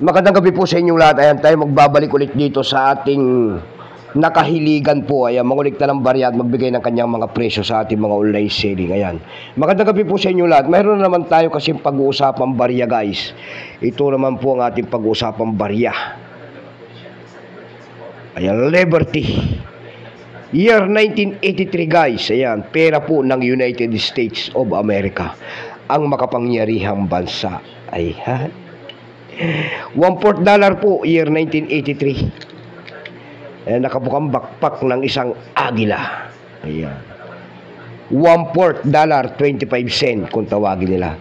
Magandang gabi po sa inyong lahat. Ayan, tayo magbabalik ulit dito sa ating nakahiligan po. Ayan, mangulikta ng barya at magbigay ng kanyang mga presyo sa ating mga online selling. Ayan. Magandang gabi po sa inyong lahat. Mayroon na naman tayo kasi pag-uusapang barya, guys. Ito naman po ang ating pag-uusapang barya. Ayan, Liberty. Year 1983, guys. Ayan, pera po ng United States of America. Ang makapangyarihang bansa. Ayan. $1/4 po, year 1983. Ayan, nakabukang backpack ng isang agila. Ayan. $1/4, 25 cent kung tawagin nila.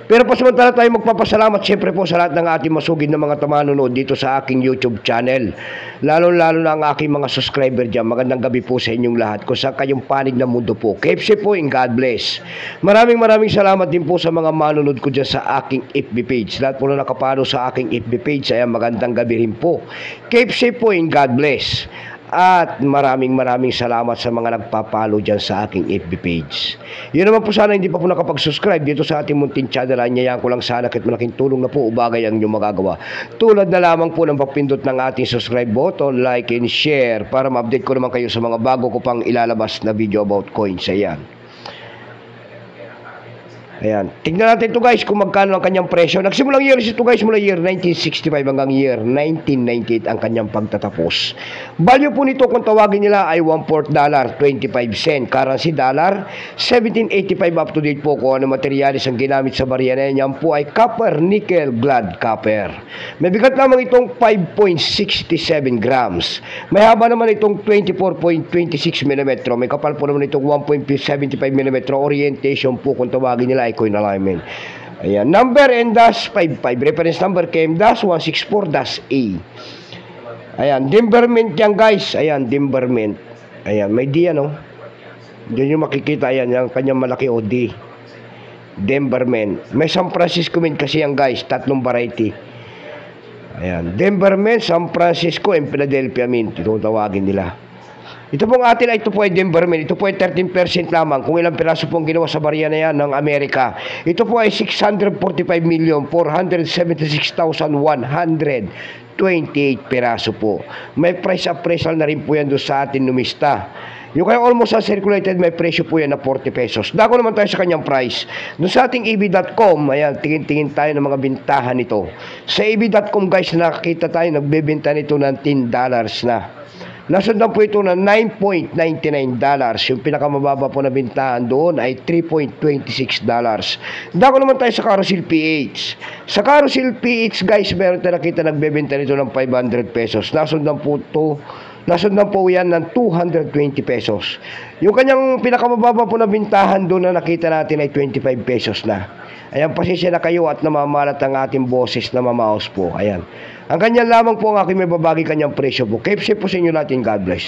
Pero pasamantala tayo magpapasalamat siyempre po sa lahat ng ating masugid na mga manonood dito sa aking YouTube channel. Lalo-lalo na ang aking mga subscriber dyan. Magandang gabi po sa inyong lahat. Kung saan kayong panig ng mundo po. KFC po and God bless. Maraming salamat din po sa mga manonood ko dyan sa aking FB page. Lahat po na nakapalo sa aking FB page. Ayan, magandang gabi rin po. KFC po and God bless. At maraming salamat sa mga nagpapalo dyan sa aking FB page. Yun naman po, sana hindi pa po nakapag-subscribe dito sa ating munting channel. Anyayaan ko lang sana kahit malaking tulong na po ubagay ang inyong magagawa. Tulad na lamang po ng papindot ng ating subscribe button, like and share para ma-update ko naman kayo sa mga bago ko pang ilalabas na video about coins. Ayan. Ayan. Tignan natin ito, guys, kung magkano ang kanyang presyo. Nagsimulang year ito, guys, mula year 1965 hanggang year 1998 ang kanyang pagtatapos. Value po nito kung tawagin nila ay $1/4, 25 cent. Currency dollar, 1785 up to date po kung ano materialis ang ginamit sa barya na yan. Yan po ay copper, nickel, glad copper. May bigat lamang itong 5.67 grams. May haba naman itong 24.26 mm. May kapal po naman itong 1.75 mm. Orientation po kung tawagin nila coin alignment. Ayan, number N-55, reference number KM-164-A. Ayan, Dimberment yan, guys. Ayan, Dimberment. Ayan, may D, ano. Diyan yung makikita, ayan, yung kanyang malaki o D. Dimberment. May San Francisco mint kasi yan, guys, tatlong variety. Ayan, Dimberment, San Francisco, and Philadelphia mint. Ito tawagin nila. Ito pong atin ay ito po ay Dimberment. Ito po ay 13% lamang kung ilang piraso pong ginawa sa barya na yan ng Amerika. Ito po ay 645,476,128 piraso po. May price appraisal na rin po yan doon sa atin numista. Yung kaya almost uncirculated, may presyo po yan na 40 pesos. Dako naman tayo sa kanyang price. Doon sa ating EB.com, ayan, tingin-tingin tayo ng mga bintahan nito. Sa EB.com, guys, nakakita tayo, nagbebenta nito ng $10 na. Nasundan po ito na $9.99. Yung pinakamababa po na bintahan doon ay $3.26. Dako naman tayo sa Carousel PH. Sa Carousel PH, guys, meron tayo nakita nagbebenta nito ng 500 pesos. Nasundan po yan ng 220 pesos. Yung kanyang pinakamababa po na bintahan doon na nakita natin ay 25 pesos na. Ayan, pasensya na kayo at namamalat ang ating boses na mamaos po. Ayan. Ang kanya lamang po ang aking may babagi kanyang presyo po. KFC po sa inyo natin. God bless.